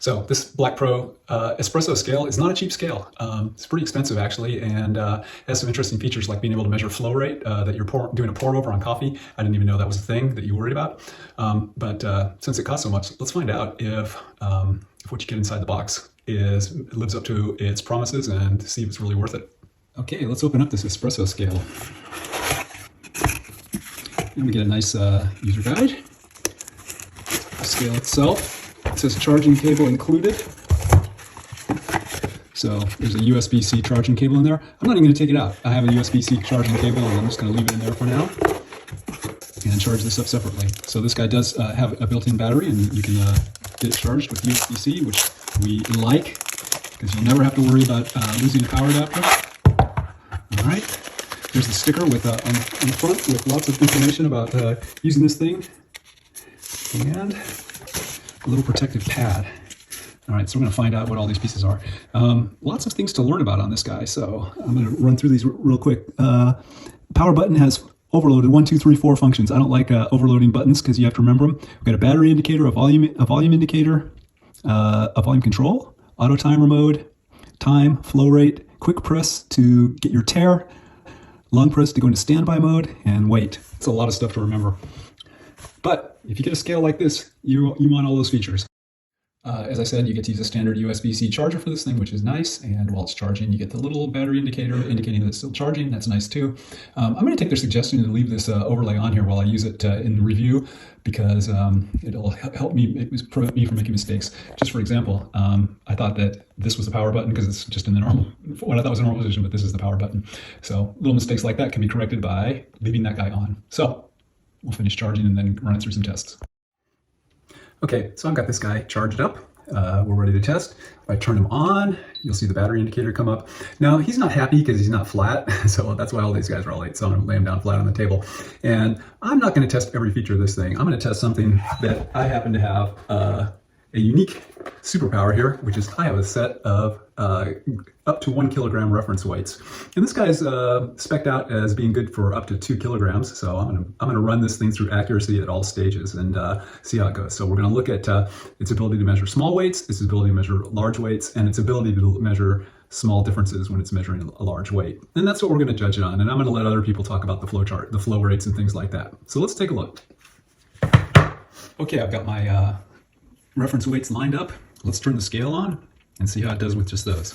So this Black Pro espresso scale is not a cheap scale. It's pretty expensive actually, and has some interesting features like being able to measure flow rate that you're doing a pour over on coffee. I didn't even know that was a thing that you worried about. But since it costs so much, let's find out if what you get inside the box lives up to its promises and see if it's really worth it. Okay, let's open up this espresso scale. And we get a nice user guide. The scale itself. It says charging cable included. So there's a USB-C charging cable in there. I'm not even going to take it out. I have a USB-C charging cable and I'm just going to leave it in there for now and charge this up separately. So this guy does have a built-in battery, and you can get it charged with USB-C, which we like because you never have to worry about losing a power adapter. All right. There's the sticker with on the front with lots of information about using this thing, and a little protective pad. All right, so we're going to find out what all these pieces are. Lots of things to learn about on this guy, so I'm going to run through these real quick. Power button has overloaded 1, 2, 3, 4 functions. I don't like overloading buttons because you have to remember them. We've got a battery indicator, a volume indicator, a volume control, auto timer mode, time, flow rate, quick press to get your tare, long press to go into standby mode, and wait. It's a lot of stuff to remember. But if you get a scale like this, you want all those features. As I said, you get to use a standard USB-C charger for this thing, which is nice. And while it's charging, you get the little battery indicator indicating that it's still charging. That's nice too. I'm going to take their suggestion to leave this overlay on here while I use it in the review, because it'll help me prevent me from making mistakes. Just for example, I thought that this was the power button because it's just in the normal, what I thought was a normal position, but this is the power button. So little mistakes like that can be corrected by leaving that guy on. So we'll finish charging and then run it through some tests. Okay, so I've got this guy charged up. We're ready to test. If I turn him on, you'll see the battery indicator come up. Now, he's not happy because he's not flat, so that's why all these guys are all late. So I'm going to lay him down flat on the table. And I'm not going to test every feature of this thing. I'm going to test something that I happen to have a unique superpower here, which is I have a set of up to 1 kilogram reference weights. And this guy's spec'd out as being good for up to 2 kilograms. So I'm gonna run this thing through accuracy at all stages and see how it goes. So we're gonna look at its ability to measure small weights, its ability to measure large weights, and its ability to measure small differences when it's measuring a large weight. And that's what we're gonna judge it on. And I'm gonna let other people talk about the flow chart, the flow rates and things like that. So let's take a look. Okay, I've got my reference weights lined up. Let's turn the scale on and see how it does with just those.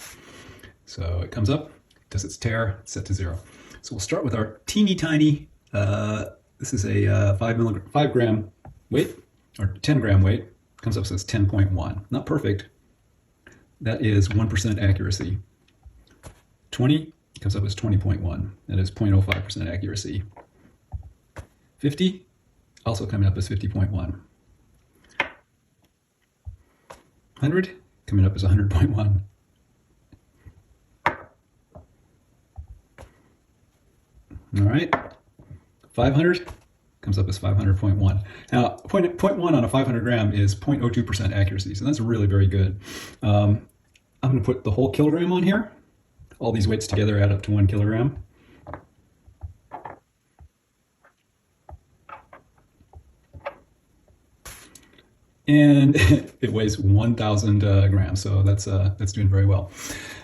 So it comes up, does its tare, it's set to 0. So we'll start with our teeny tiny, this is a 5 gram weight, or 10 gram weight. Comes up says 10.1. Not perfect. That is 1% accuracy. 20 comes up as 20.1. That is 0.05% accuracy. 50 also coming up as 50.1. 100 coming up as 100.1. All right, 500 comes up as 500.1. Now, 0.1 on a 500 gram is 0.02% accuracy, so that's really very good. I'm going to put the whole kilogram on here. All these weights together add up to 1 kilogram. And it weighs 1,000 grams, so that's doing very well.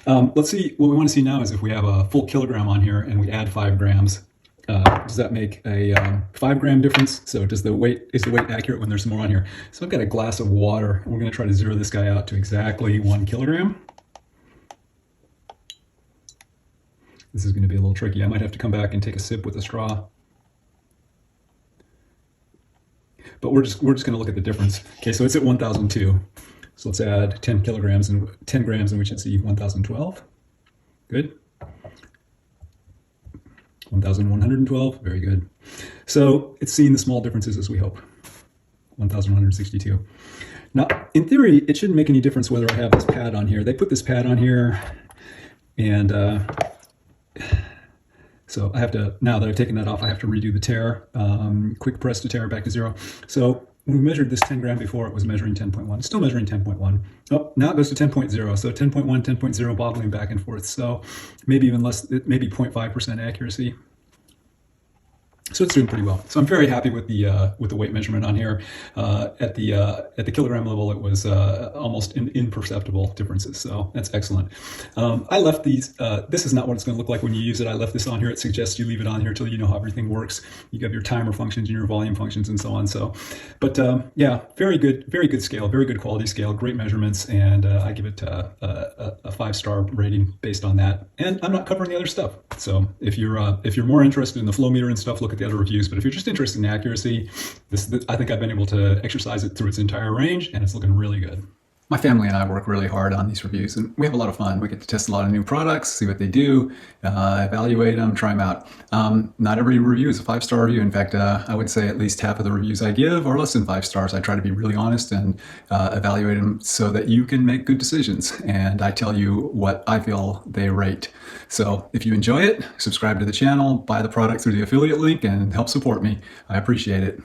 Let's see, what we want to see now is if we have a full kilogram on here and we add 5 grams, does that make a 5 gram difference? So is the weight accurate when there's more on here? So I've got a glass of water, and we're going to try to zero this guy out to exactly 1 kilogram. This is going to be a little tricky. I might have to come back and take a sip with a straw. But we're just going to look at the difference. Okay, so it's at 1,002. So let's add 10 kilograms and 10 grams, and we should see 1,012. Good. 1,112. Very good. So it's seeing the small differences as we hope. 1,162. Now, in theory, it shouldn't make any difference whether I have this pad on here. They put this pad on here, and so I have to, now that I've taken that off, I have to redo the tare, quick press to tare back to 0. So when we measured this 10 gram before, it was measuring 10.1. It's still measuring 10.1. Oh, now it goes to 10.0. So 10.1, 10.0 bobbling back and forth. So maybe even less, maybe 0.5% accuracy. So it's doing pretty well. So I'm very happy with the weight measurement on here. At the kilogram level, it was almost imperceptible differences. So that's excellent. I left these. This is not what it's going to look like when you use it. I left this on here. It suggests you leave it on here till you know how everything works. You have your timer functions and your volume functions and so on. So, but yeah, very good scale, very good quality scale, great measurements, and I give it a 5-star rating based on that. And I'm not covering the other stuff. So if you're more interested in the flow meter and stuff, look at the other reviews. But if you're just interested in accuracy, I think I've been able to exercise it through its entire range, and it's looking really good. My family and I work really hard on these reviews, and we have a lot of fun. We get to test a lot of new products, see what they do, evaluate them, try them out. Not every review is a 5-star review. In fact, I would say at least half of the reviews I give are less than 5 stars. I try to be really honest and evaluate them so that you can make good decisions. And I tell you what I feel they rate. So if you enjoy it, subscribe to the channel, buy the product through the affiliate link, and help support me. I appreciate it.